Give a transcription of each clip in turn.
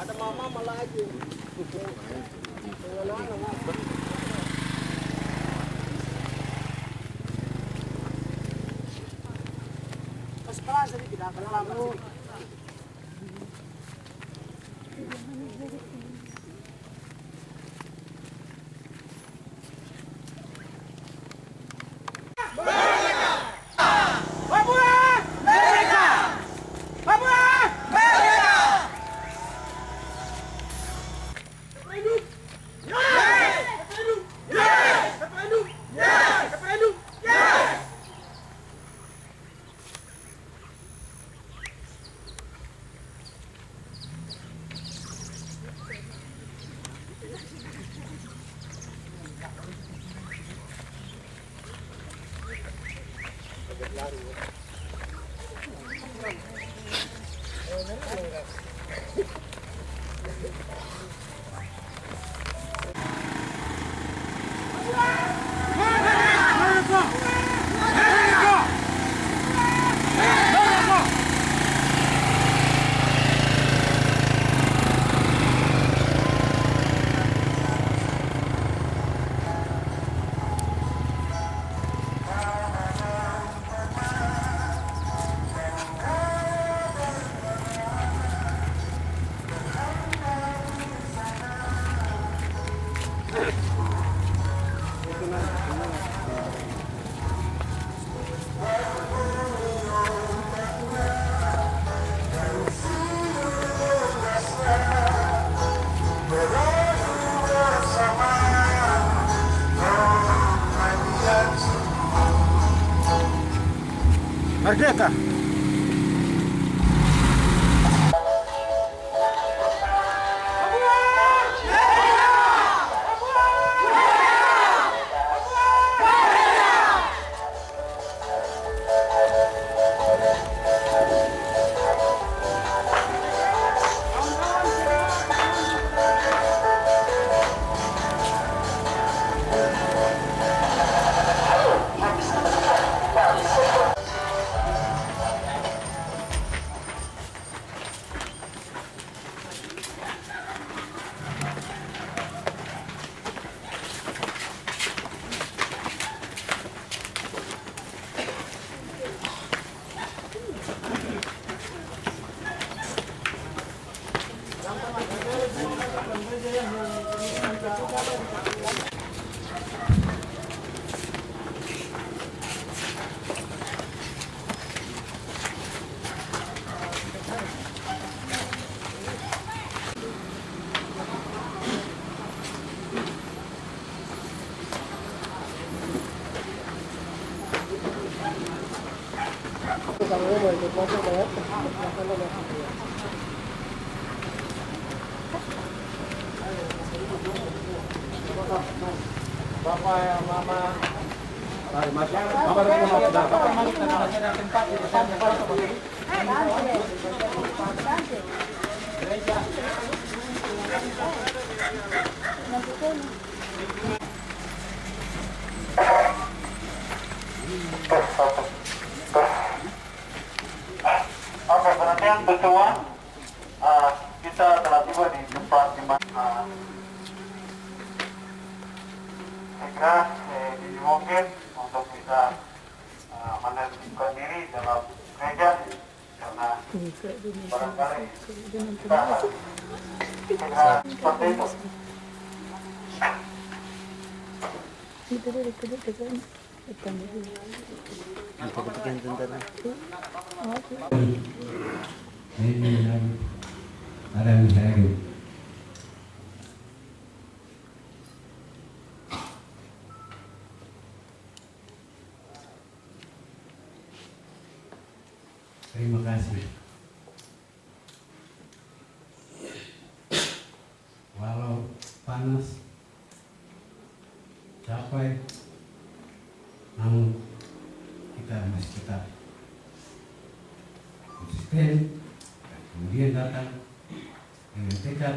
Ada mama malah aja. Sekarang saya tidak kenal lu. Merdeka. Bapak yang mama. Mari masuk. Bapak masuk. Bapak masuk ke dalam tempat di tempat. Oke, perhatian semua, kita telah tiba di tempat di mana segera dimungkin untuk bisa menentukan diri dalam gereja karena barangkali kita harus segera seperti itu. Terima kasih. Walau panas, capek, namun kita masih tetap konsisten dan kemudian datang dengan tekad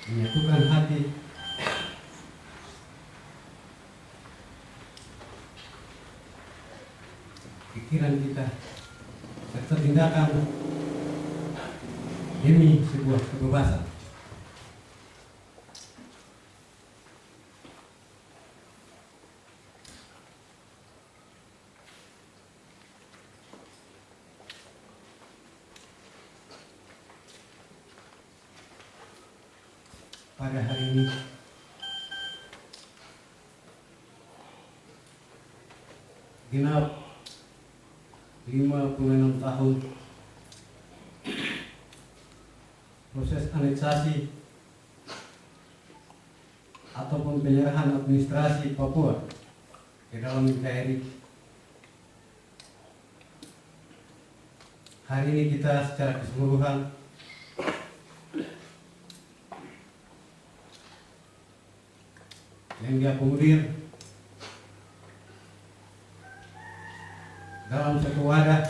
menyatukan hati pikiran kita serta tindakan demi sebuah kebebasan. Pada hari ini genap 56 tahun proses aneksasi ataupun penyerahan administrasi Papua ke dalam NKRI. Hari ini kita secara keseluruhan yang diakomodir dalam satu wadah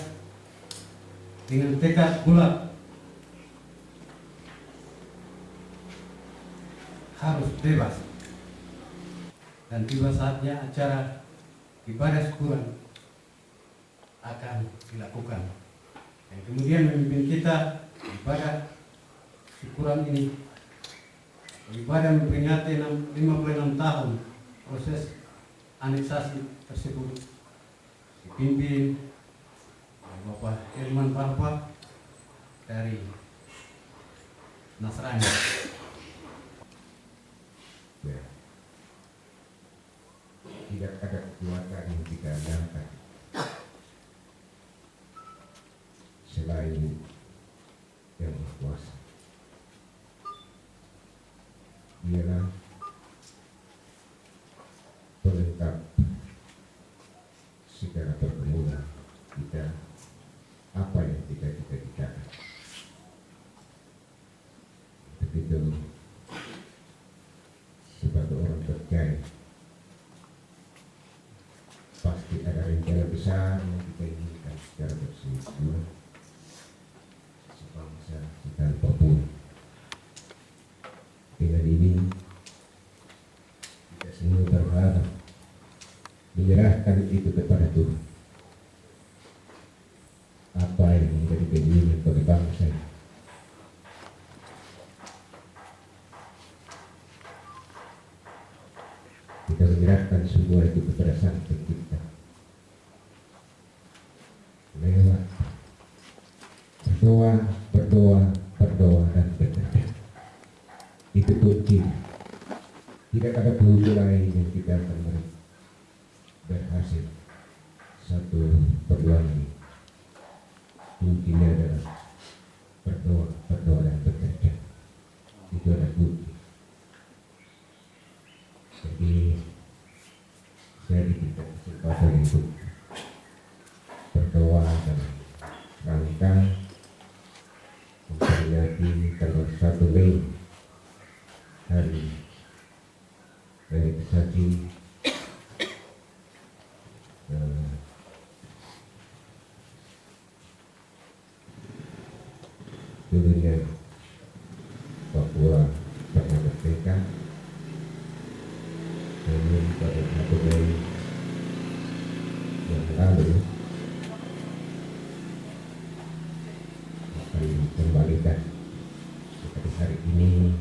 dengan tekad bulat harus bebas, dan tiba saatnya acara ibadah syukuran akan dilakukan, dan kemudian memimpin kita ibadah syukuran ini, ibadah memperingati 56 tahun proses aneksasi tersebut, dipimpin oleh Bapak Irman Barpa dari Nasrani. Tidak ada kekuatan yang kita andalkan selain yang berkuasa. Dialah pelengkap segala perkebunan. kita apa yang kita cita-citakan. Begitu sebagai orang percaya pasti ada rencana besar yang kita inginkan secara bersama-sama sebangsa setanpa Papua. Dengan ini kita semua berharap menyerahkan itu kepada Tuhan. Apa yang menjadi keinginan bagi bangsa ini. Kita menyerahkan semua itu kepada Sang Pencipta. Lewat berdoa dan berdoa. Itu kunci. Tidak ada kunci lain yang kita akan berhasil. Satu berdoa ini. Kuncinya adalah berdoa dan bekerja. Itu adalah kunci. Jadi saya diberikan kesempatan untuk berdoa dan rangka memperingati tanggal 1 Mei hari realisasi turunnya Papua pernah merdeka. Namun pada 1 Mei yang lalu akan dikembalikan. Seperti hari ini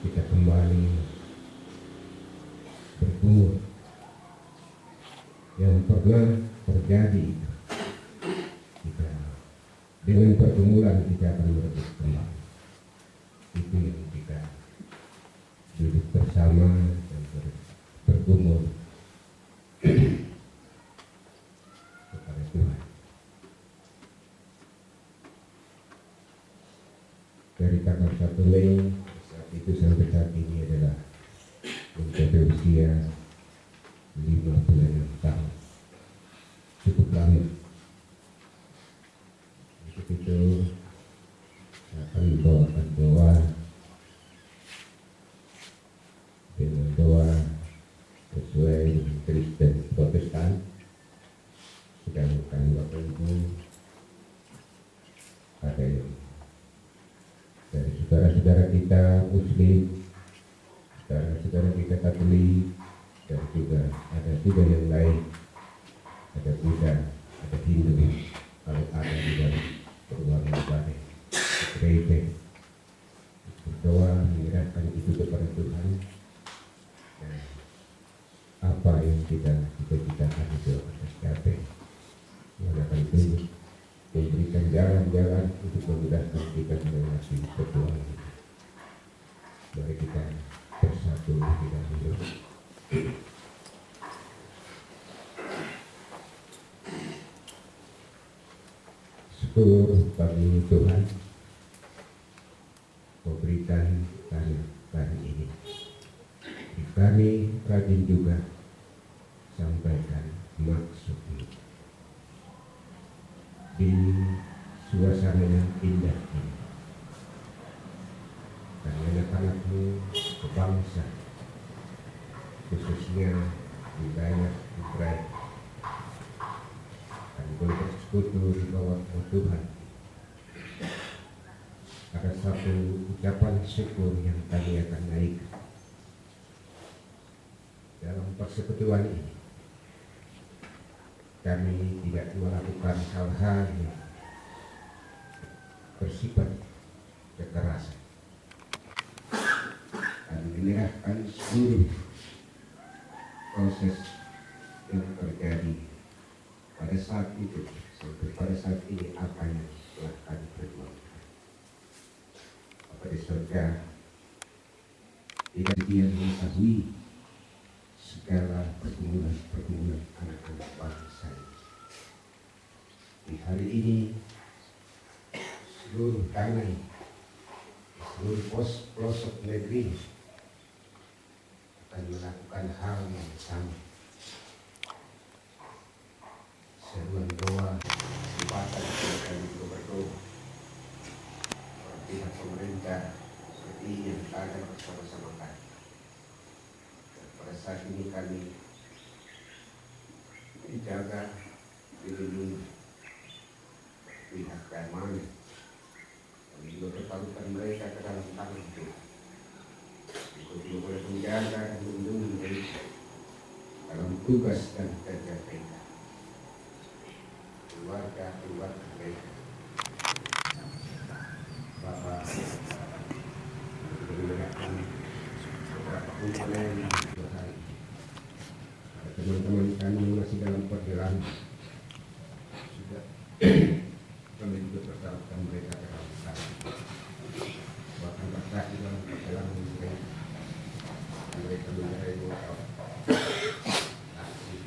kita kembali bertemu yang pernah terjadi. Kita dengan pertemuan kita akan merebut kembali. Itu yang kita duduk bersama dan bergumul kepada Tuhan. Dari tanggal 1 Mei saat itu sampai saat ini adalah mencapai usia 56 tahun. Cukup lama. Untuk itu saya akan membawakan doa dengan doa sesuai dengan Kristen Protestan. Sedangkan Bapak Ibu ada yang dari saudara-saudara kita Muslim, saudara-saudara kita Katolik, dan juga ada juga yang lain, ada Buddha, ada Hindu, kalau ada di dalam perubahan ibadah gereja. Berdoa menyerahkan itu kepada Tuhan. Dan apa yang kita cita-citakan itu akan tercapai. Tuhan akan tunjuk, memberikan jalan-jalan untuk memudahkan kita melewati perjuangan ini. Mari kita bersatu di dalam doa. Syukur bagi Tuhan memberikan kami ini. Kami rajin juga sampaikan maksud ini di suasana yang indah ini. Dan anak-anakmu sebangsa, khususnya di daerah Ukraina, dan boleh bersekutu di bawah Tuhan. Ada satu ucapan syukur yang kami akan naik dalam persekutuan ini. Kami tidak melakukan hal-hal yang bersifat kekerasan dan menyerahkan seluruh proses yang terjadi pada saat itu sampai pada saat ini apa yang telah kami perjuangkan. Bapa di surga, tidak dia mengetahui segala pergumulan anak-anak bangsa. Di hari ini seluruh tanah, seluruh pelosok negeri akan melakukan hal yang sama. Seruan doa saat ini kami dijaga, dilindungi pihak keamanan. Kami juga berpalukan mereka ke dalam tangan Tuhan. Engkau juga boleh menjaga dan melindungi mereka dalam tugas dan kerja mereka, keluarga mereka. Bapak mengingatkan beberapa komponen dua hari. Ada teman-teman kami yang masih dalam perjalanan sudah kami juga bertaruhkan mereka ke dalam sana. Bahkan berkati dalam perjalanan mereka mengenai doa kasih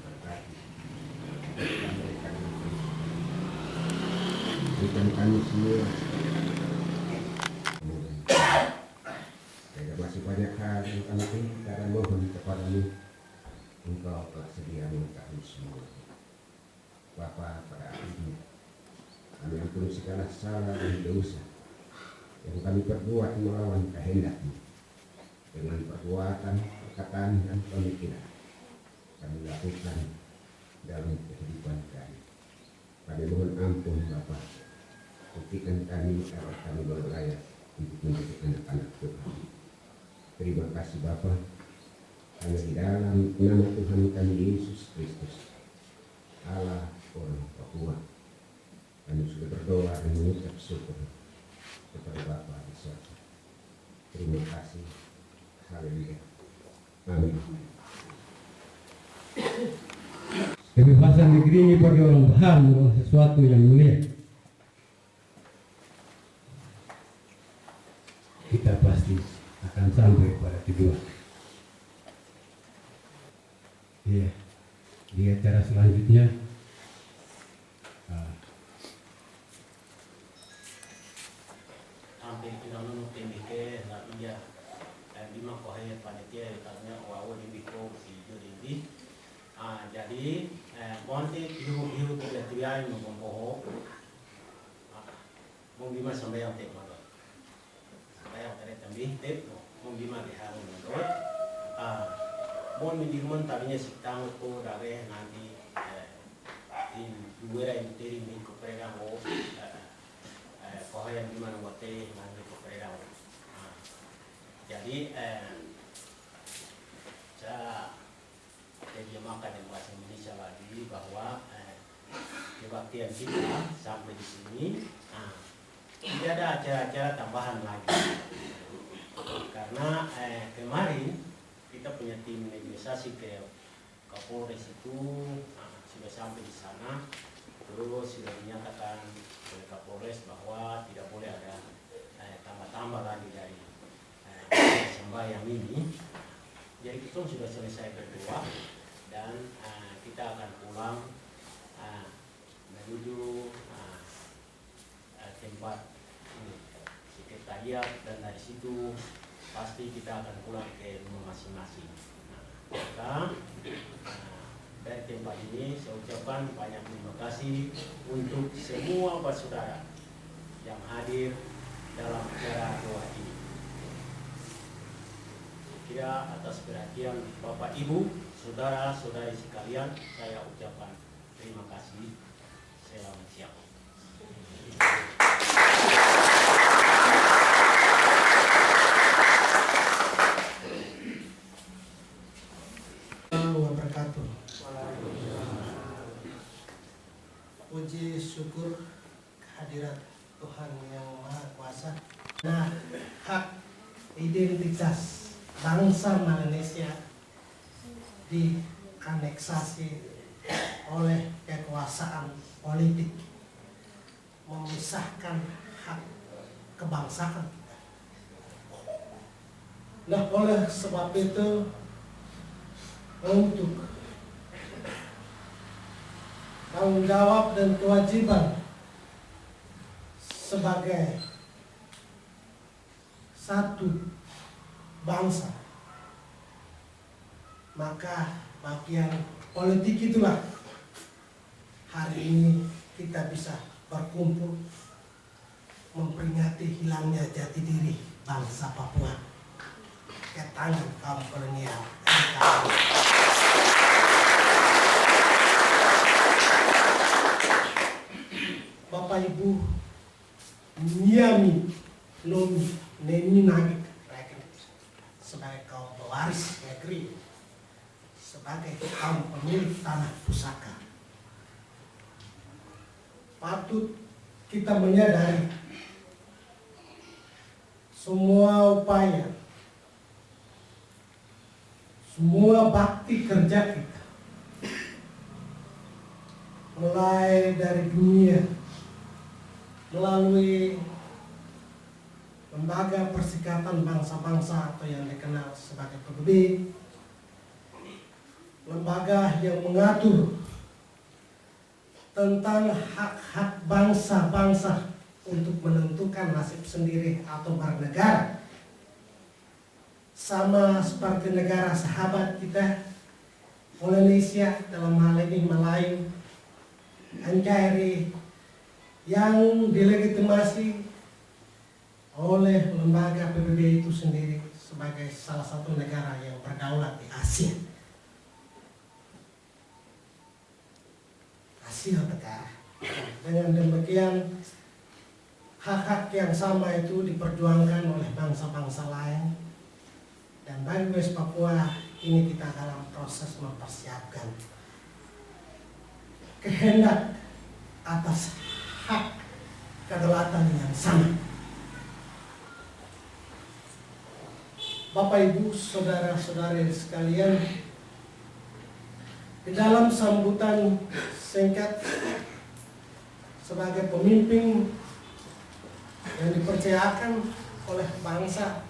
berkati mereka berikan kami semua. Sehingga masih banyak hal yang kami minta dan mohon kepadamu, Engkau telah sedia mengetahui semua. Bapa, pada hari ini kami ampuni segala salah dan dosa yang kami perbuat melawan kehendak-Mu dengan perbuatan, perkataan dan pemikiran kami lakukan dalam kehidupan kami. Kami mohon ampun Bapa, buktikan kami agar kami berlayak untuk menjadi anak-anak Tuhan. Terima kasih Bapa, hanya di dalam nama Tuhan kami Yesus Kristus, Allah orang Papua, kami sudah berdoa dan mengucap syukur kepada Bapa di surga. Terima kasih. Haleluya. Amin. Kebebasan negeri ini bagi orang paham adalah sesuatu yang mulia. Kita pasti akan sampai pada tujuan. Iya, di acara selanjutnya hampir kita menunggu ke nak dia lima kohaya panitia ditanya wawo di biko si juri. Jadi bonte hiu tidak tiada membohong. Mungkin sampai yang teknologi. Yang tadi tambih tip, mungkin di hari menurut, mon mindiman tadinya sekitar itu dari nanti di luar yang dari minggu pertama, kau yang di mana waktu nanti pertama. Jadi saya terjemahkan dalam bahasa Indonesia lagi bahwa kebaktian kita sampai di sini. Tidak ada acara-acara tambahan lagi karena kemarin kita punya tim negosiasi ke Kapolres itu sudah sampai di sana, terus sudah dinyatakan oleh Kapolres bahwa tidak boleh ada tambah-tambah lagi dari sembahyang ini. Jadi kita sudah selesai berdoa dan kita akan pulang menuju tempat sekretariat dan dari situ pasti kita akan pulang ke rumah masing-masing. Maka dari tempat ini saya ucapkan banyak terima kasih untuk semua saudara yang hadir dalam acara doa ini. Kira atas perhatian Bapak Ibu, saudara-saudari sekalian, saya ucapkan terima kasih. Selamat siang. Wabarakatuh. Puji syukur kehadirat Tuhan yang Maha Kuasa. Nah, hak identitas bangsa Malaysia dianeksasi oleh kekuasaan politik, memisahkan hak kebangsaan. Nah, oleh sebab itu untuk tanggung jawab dan kewajiban sebagai satu bangsa, maka bagian politik itulah hari ini kita bisa berkumpul memperingati hilangnya jati diri bangsa Papua. pakai tangan kaum kolonial. Bapak Ibu, Niami, Nomi, Neni Nagik, sebagai kaum pewaris negeri, sebagai kaum pemilik tanah pusaka, patut kita menyadari semua upaya, semua bakti kerja kita, mulai dari dunia, melalui Lembaga Perserikatan Bangsa-Bangsa atau yang dikenal sebagai PBB, lembaga yang mengatur tentang hak-hak bangsa-bangsa untuk menentukan nasib sendiri atau bernegara, sama seperti negara sahabat kita Indonesia, dalam hal ini Melayu, NKRI, yang dilegitimasi oleh lembaga PBB itu sendiri sebagai salah satu negara yang berdaulat di Asia Tenggara. Dengan demikian, hak-hak yang sama itu diperjuangkan oleh bangsa-bangsa lain, dan bagi West Papua ini kita dalam proses mempersiapkan kehendak atas hak kedaulatan yang sama. Bapak Ibu, saudara-saudari sekalian, di dalam sambutan singkat sebagai pemimpin yang dipercayakan oleh bangsa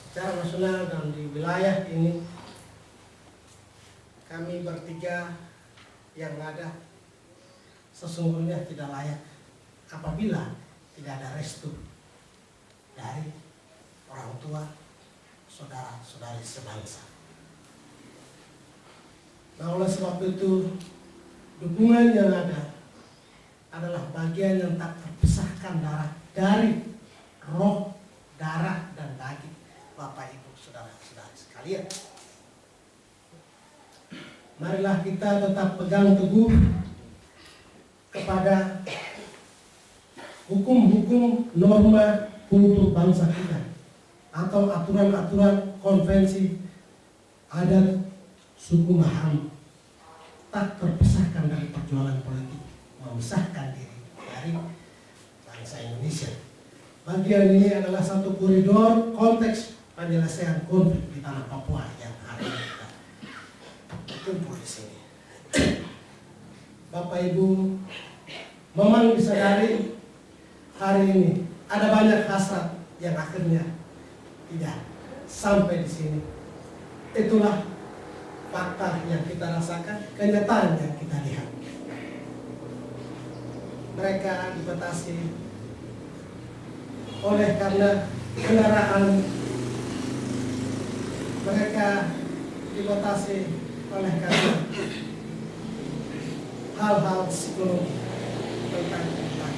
secara nasional dan di wilayah ini, kami bertiga yang ada sesungguhnya tidak layak apabila tidak ada restu dari orang tua, saudara-saudari sebangsa. Nah, oleh sebab itu, dukungan yang ada adalah bagian yang tak terpisahkan dari roh, darah, dan daging Bapak Ibu, saudara-saudari sekalian. Marilah kita tetap pegang teguh kepada hukum-hukum norma kultur bangsa kita, atau aturan-aturan konvensi adat suku Maham, tak terpisahkan dari perjuangan politik memisahkan diri dari bangsa Indonesia. Bagian ini adalah satu koridor konteks penyelesaian konflik di tanah Papua yang hari ini kita berkumpul di sini. Bapak Ibu, memang disadari hari ini ada banyak hasrat yang akhirnya tidak sampai di sini. Itulah fakta yang kita rasakan, kenyataan yang kita lihat. Mereka dibatasi oleh karena kendaraan, mereka dibatasi oleh karena hal-hal psikologi tentang kita.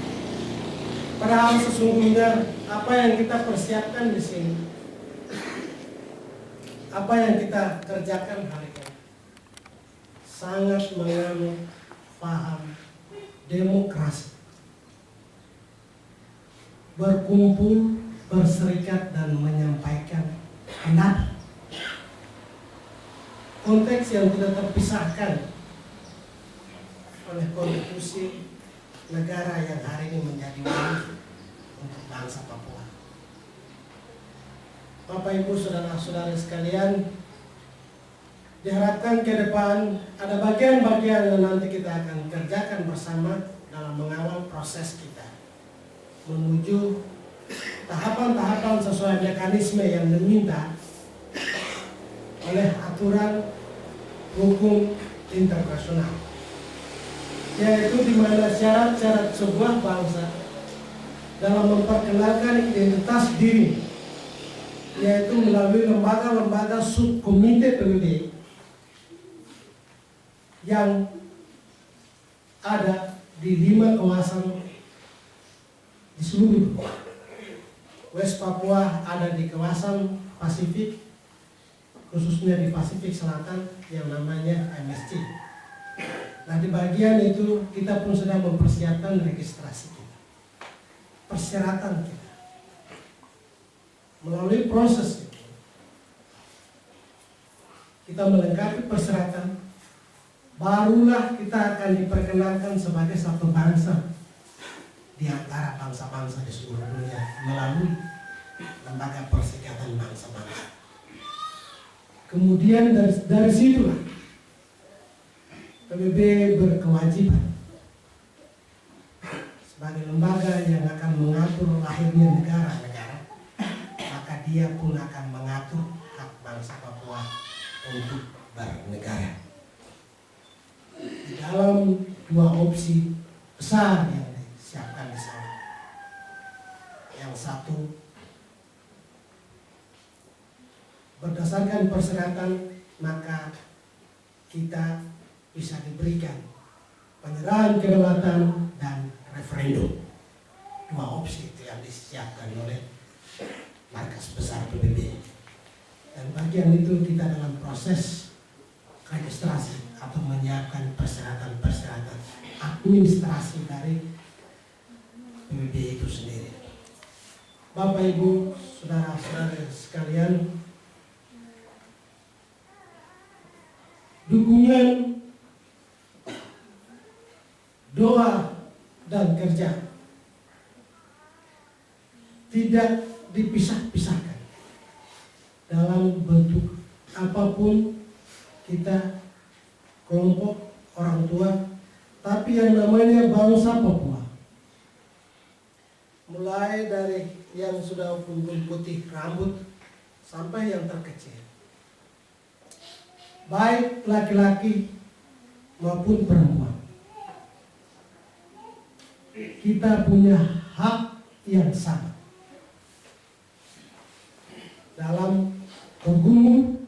Padahal sesungguhnya apa yang kita persiapkan di sini, apa yang kita kerjakan hari ini, sangat menganut paham demokrasi, berkumpul, berserikat, dan menyampaikan pendapat. Konteks yang tidak terpisahkan oleh konstitusi negara yang hari ini menjadi wajib untuk bangsa Papua. Bapak Ibu, saudara-saudara sekalian, diharapkan ke depan ada bagian-bagian yang nanti kita akan kerjakan bersama dalam mengawal proses kita menuju tahapan-tahapan sesuai mekanisme yang diminta oleh aturan hukum internasional, yaitu di mana syarat-syarat sebuah bangsa dalam memperkenalkan identitas diri, yaitu melalui lembaga-lembaga subkomite PBB yang ada di 5 kawasan di seluruh West Papua, ada di kawasan Pasifik, khususnya di Pasifik Selatan yang namanya MSC. Nah, di bagian itu kita pun sedang mempersiapkan registrasi kita, persyaratan kita. Melalui proses itu, kita melengkapi persyaratan, barulah kita akan diperkenalkan sebagai satu bangsa di antara bangsa-bangsa di seluruh dunia melalui Lembaga Perserikatan Bangsa-Bangsa. Kemudian dari situlah PBB berkewajiban sebagai lembaga yang akan mengatur lahirnya negara-negara, maka dia pun akan mengatur hak bangsa Papua untuk bernegara. Di dalam dua opsi besar yang disiapkan di sana. Yang satu, berdasarkan persyaratan maka kita bisa diberikan penyerahan kedaulatan dan referendum. Dua opsi itu yang disiapkan oleh markas besar PBB. Dan bagian itu kita dalam proses registrasi atau menyiapkan persyaratan-persyaratan administrasi dari PBB itu sendiri. Bapak, Ibu, saudara-saudara sekalian, dukungan, doa, dan kerja tidak dipisah-pisahkan dalam bentuk apapun kita, kelompok, orang tua, tapi yang namanya bangsa Papua, mulai dari yang sudah putih rambut sampai yang terkecil, baik laki-laki maupun perempuan, kita punya hak yang sama dalam bergumul,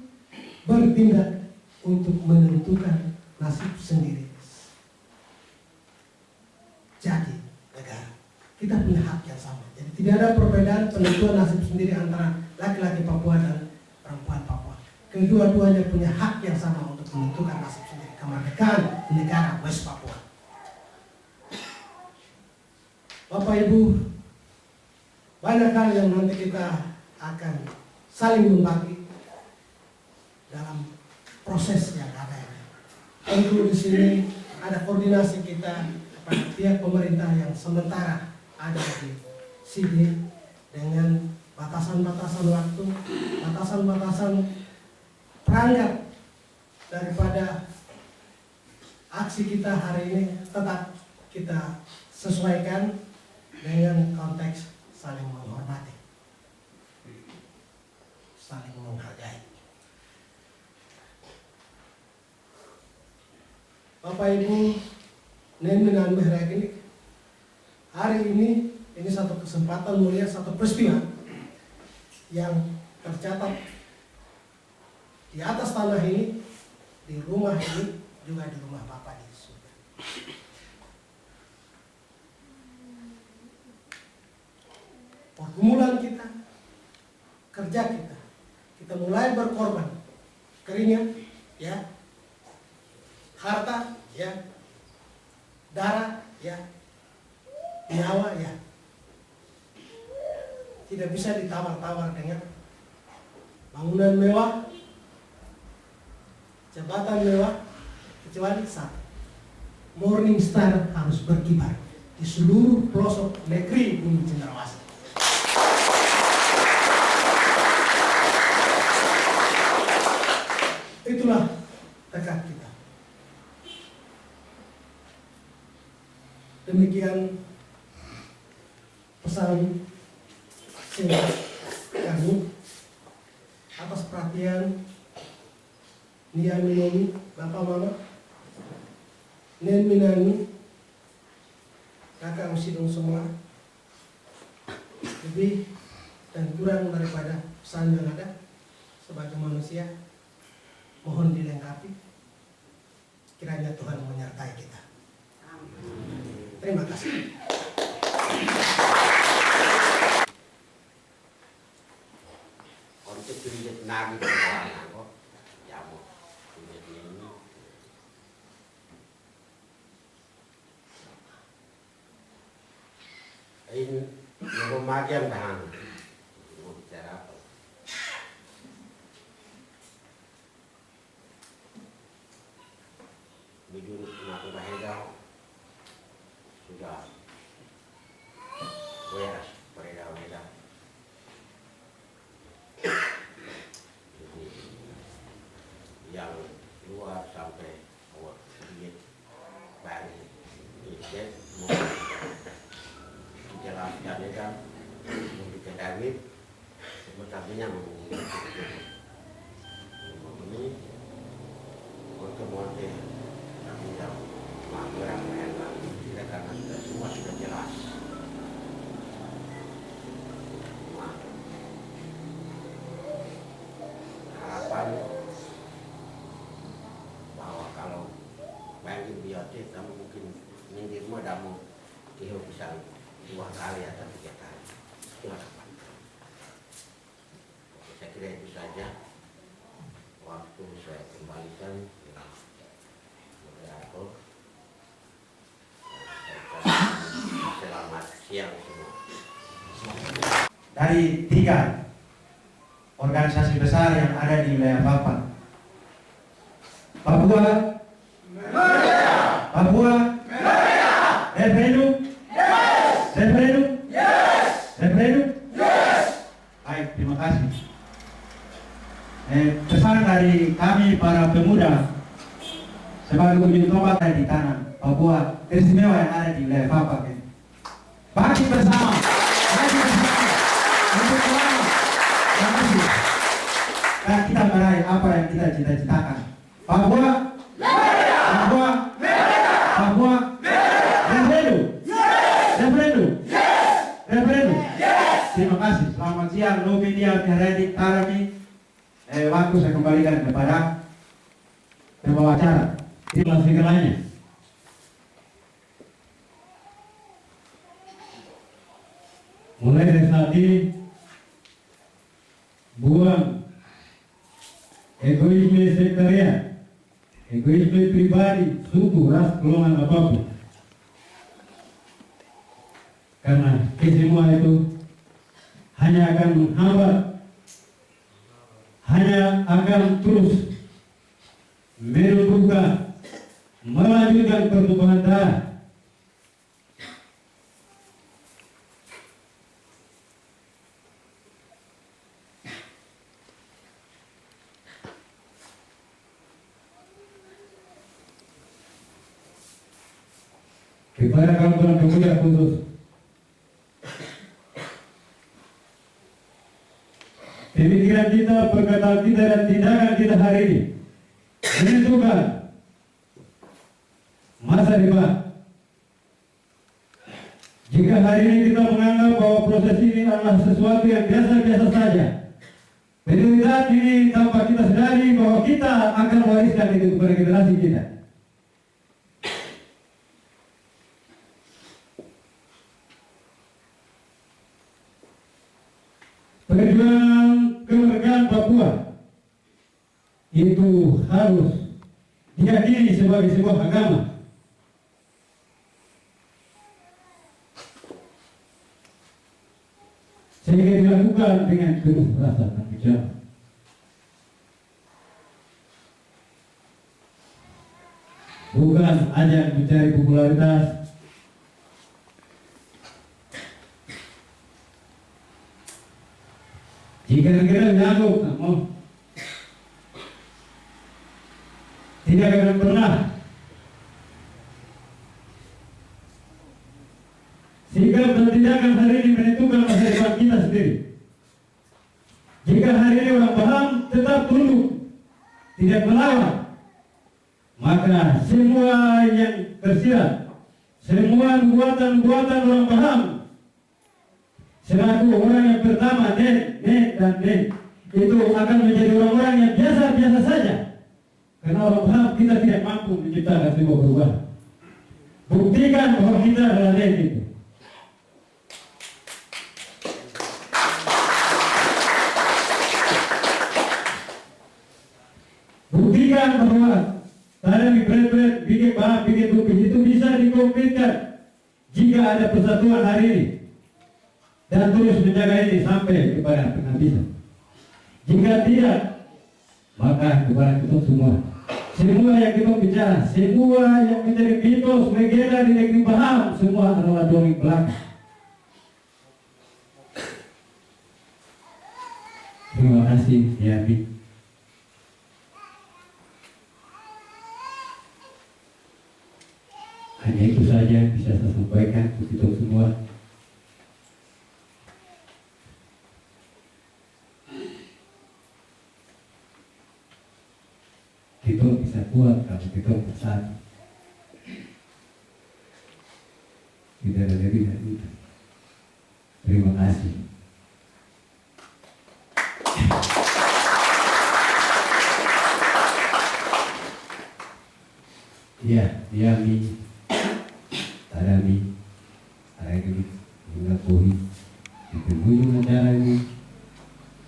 bertindak untuk menentukan nasib sendiri jadi negara. Kita punya hak yang sama. Jadi tidak ada perbedaan penentuan nasib sendiri antara laki-laki Papua dan perempuan Papua. Kedua-duanya punya hak yang sama untuk menentukan nasib sendiri, kemerdekaan negara West Papua. Bapak Ibu, banyak hal yang nanti kita akan saling membagi dalam proses yang ada ini. Tentu di sini ada koordinasi kita kepada pihak pemerintah yang sementara ada di sini dengan batasan-batasan waktu, batasan-batasan perangkat daripada aksi kita hari ini tetap kita sesuaikan dengan konteks saling menghormati, saling menghargai. Bapak Ibu, Nenminan Mehraginik, hari ini satu kesempatan mulia, satu peristiwa yang tercatat di atas tanah ini, di rumah ini, juga di rumah Bapak di surga. Pergumulan kita, kerja kita mulai berkorban, keringat, ya, harta, ya, darah, ya, nyawa, ya, tidak bisa ditawar-tawar dengan bangunan mewah, jabatan mewah, kecuali satu, Morning Star harus berkibar di seluruh pelosok negeri Bumi Cendrawasih. Itulah tekad kita. Demikian pesan singkat kami atas perhatian Nia Minomi, Bapak Mama, Nen Minani, Kakak Usidong semua. Lebih dan kurang daripada pesan yang ada sebagai manusia, mohon dilengkapi. Kiranya Tuhan menyertai kita. Terima kasih. Konteks kok jamu ini. Ini pemagian tahan. Mau bicara apa? Bidun aku bahaya sudah beres beredar. Yang luar sampai sedikit baru itu mau dijelaskan ya kan, mau diketahui sebetulnya mau ini pertemuan kami yang menggerak memang tidak karena semua sudah jelas. Harapan bahwa kalau banyak biotik kamu mungkin minggirmu damu hidup bisa 2 kali atau 3 kali. Harapan. Saya kira itu saja. Waktu saya kembalikan ke moderator. Selamat siang semua. Dari 3 organisasi besar yang ada di wilayah Bapak. Papua Merdeka! Papua Merdeka! Referendum? Yes! Referendum? Yes! Referendum? Yes! Baik, terima kasih. Pesan dari kami para pemuda sebagai ujung tombak di tanah Papua istimewa yang ada di wilayah Bapak. Bagi bersama, untuk selamat, dan kita meraih apa yang kita cita-citakan. Papua, Papua, Papua, referendum, referendum, referendum. Terima kasih. Selamat siang, Lu Media, Heredi, Tarami. Waktu saya kembalikan kepada pembawa acara. Itulah segalanya. Mulai dari saat ini, buang egoisme sektarian, egoisme pribadi, suku, ras, golongan apapun. Karena semua itu hanya akan menghambat, hanya akan terus menumbuhkan, melanjutkan pertumbuhan darah. Kepada kawan-kawan pemuda khusus, pemikiran kita, perkataan kita, dan tindakan kita hari ini menentukan masa depan. Jika hari ini kita menganggap bahwa proses ini adalah sesuatu yang biasa-biasa saja, penderitaan ini tanpa kita sadari bahwa kita akan mewariskan itu kepada generasi kita. Perjuangan kemerdekaan Papua itu harus diyakini sebagai sebuah agama. Sehingga dilakukan dengan penuh rasa tanggung jawab. Bukan hanya mencari popularitas, jika kita menyanggup, tidak akan pernah. Sikap dan tindakan hari ini menentukan masa depan kita sendiri. Jika hari ini orang paham tetap tunduk, tidak melawan, maka semua yang tersirat, semua buatan-buatan orang paham, selaku orang yang pertama, dan itu akan menjadi orang-orang yang biasa-biasa saja. Karena orang paham kita tidak mampu menciptakan sebuah perubahan. Buktikan bahwa kita adalah itu. buktikan bahwa tadi berat-berat bikin bahan, bikin tupis itu bisa dikompletkan jika ada persatuan hari ini dan terus menjaga ini sampai kepada penghabisan. Jika tidak, maka kepada kita semua yang kita bicara, semua yang menjadi mitos, legenda di negeri Baham, semua adalah dongeng belaka. Terima kasih, ya Bi. Hanya itu saja yang bisa saya sampaikan untuk kita semua. Kita bisa kuat kalau kita bersatu. Tidak ada lebih dari itu. Terima kasih. Ya, Yami, Tarami, Aragli, mengakui di penghujung acara ini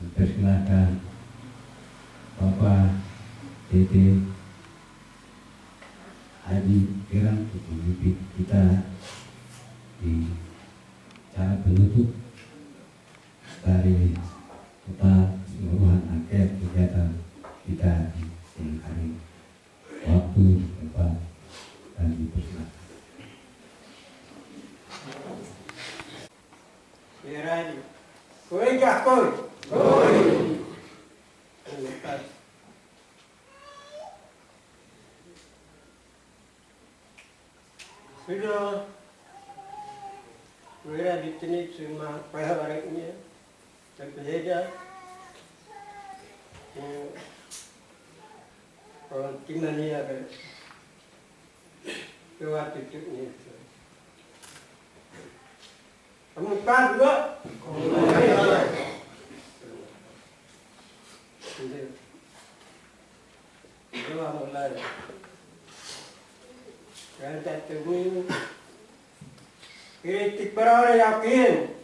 mempersilahkan Bapak Dede Haji Kirang untuk memimpin kita di cara penutup dari total keseluruhan angket kegiatan kita di siang hari ini. Waktu, tempat, dan dipersilakan. Berani. Koi kah koi? Koi. Sudah berada di sini cuma paharnya terpelajar. Kalau gimana ya kan? Lewat itu ni. Kamu kan juga? Dua mulai. Yang tertemu kritik para yakin.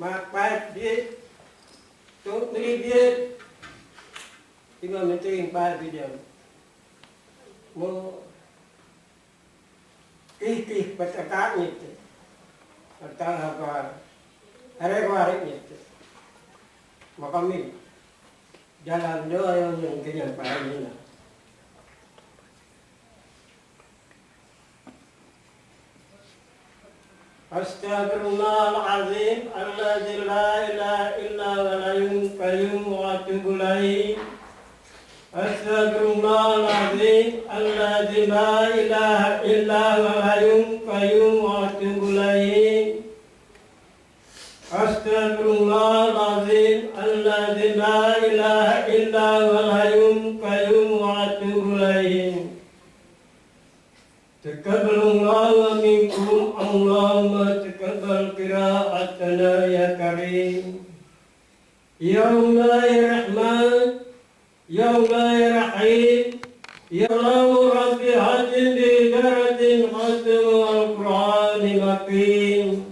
Mak dia tu beri dia 5 menit 4 video. Mau kritik perkataan itu. Tentang apa? Hari-hari itu. Maka kami jalan doa yang kenyampaian ini. Astaghfirullahaladzim alladzi la ilaha illa huwal hayyul qayyum wa atubu ilaih. Astaghfirullahaladzim alladzi la ilaha illa huwal hayyul qayyum wa atubu ilaih. Astaghfirullahaladzim alladzi la ilaha illa huwal hayyul qayyum wa atubu ilaih. Taqabbalallahu minkum Allahumma taqabbal qira'atana ya karim. Ya Allah ya Rahman, ya Allah ya Rahim, ya Allah Rabbi hadin bi daratin khatam al-Qur'an makin.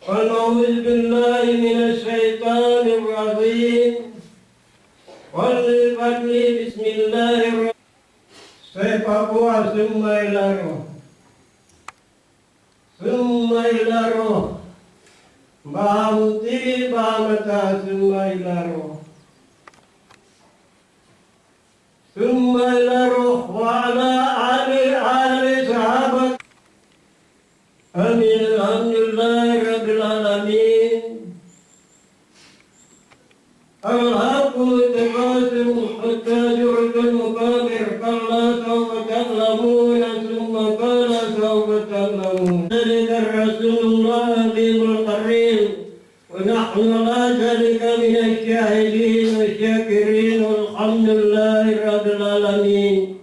Wa na'udzu billahi minasy syaithanir rajim. Wal fadli bismillahirrahmanirrahim. Saya Papua Sumailaro, Bahamti Bahamata Sumailaro, wa ala ali sahabat. Amin alhamdulillah rabbil alamin. Alhaqu taqasum hatta yurkal mukabir kalla sawfa ta'lamuna thumma qala sawfa ta'lamun. Dalika Rasulullah bimul qarin wa nahnu la zalika min asy-syahidin wa syakirin walhamdulillahi rabbil alamin.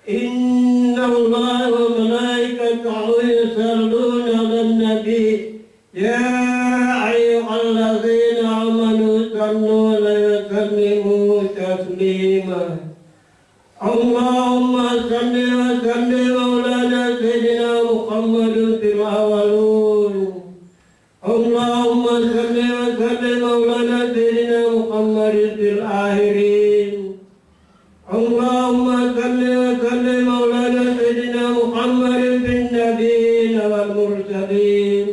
Inna Allah wa malaikatahu yusalluna 'alan nabi ya ayyuhalladzina amanu sallu alaihi wa sallimu taslima. Allahumma salli wa sallim maulana sayyidina Muhammadin fil awwalin. Allahumma salli wa sallim maulana sayyidina Muhammadin محمد في الآخرين اللهم صل وسلم مولانا سيدنا محمد في النبيين والمرسلين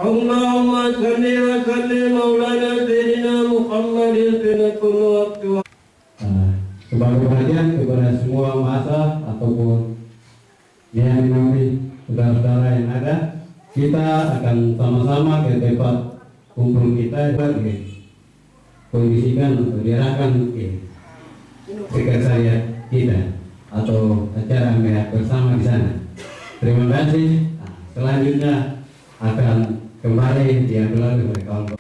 اللهم صل وسلم مولانا سيدنا محمد في كل وقت. Sebagai perhatian kepada semua masa ataupun yang nanti saudara-saudara yang ada, kita akan sama-sama ke tempat kumpul kita kondisikan atau diarahkan ke sekretariat kita atau acara melihat bersama di sana. Terima kasih. Selanjutnya akan kembali diambil oleh kawan-kawan.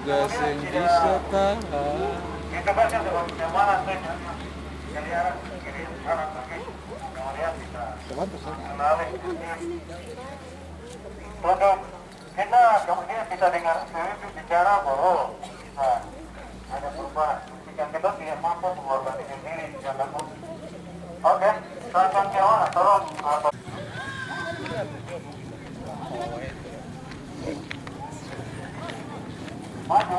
juga sing bisa kalah. Kita baca yang mana saja yang diarah kiri kanan kaki, kemudian kita kenali. Untuk kita kemudian bisa dengar bicara bahwa bisa ada perubahan. Yang kita tidak mampu mengeluarkan diri jangan takut. Oke, tangan kiri tolong. Maju.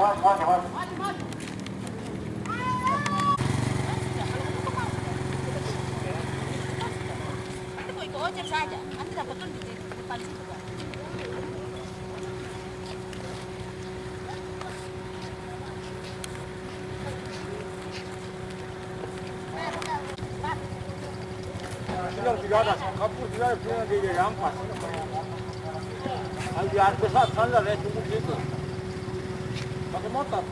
Nanti kok ikut ojek saja, nanti dapat tunjuk di depan situ. Sudah tidak ada, kapur tidak punya dia rampas. Di atas sana dia tunggu situ. Pakai motor.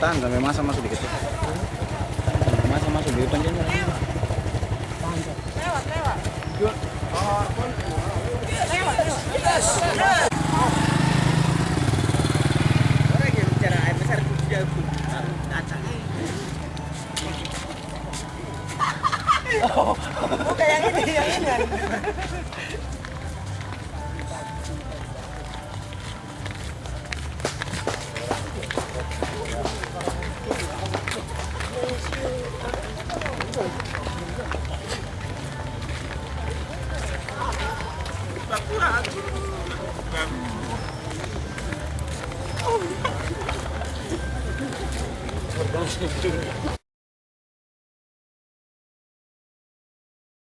Tahan sampai masa masuk dikit. Masa masuk di hutan jenis. Lewat. Orang yang bicara air besar dia pun datang. Oh, kayak yang ini.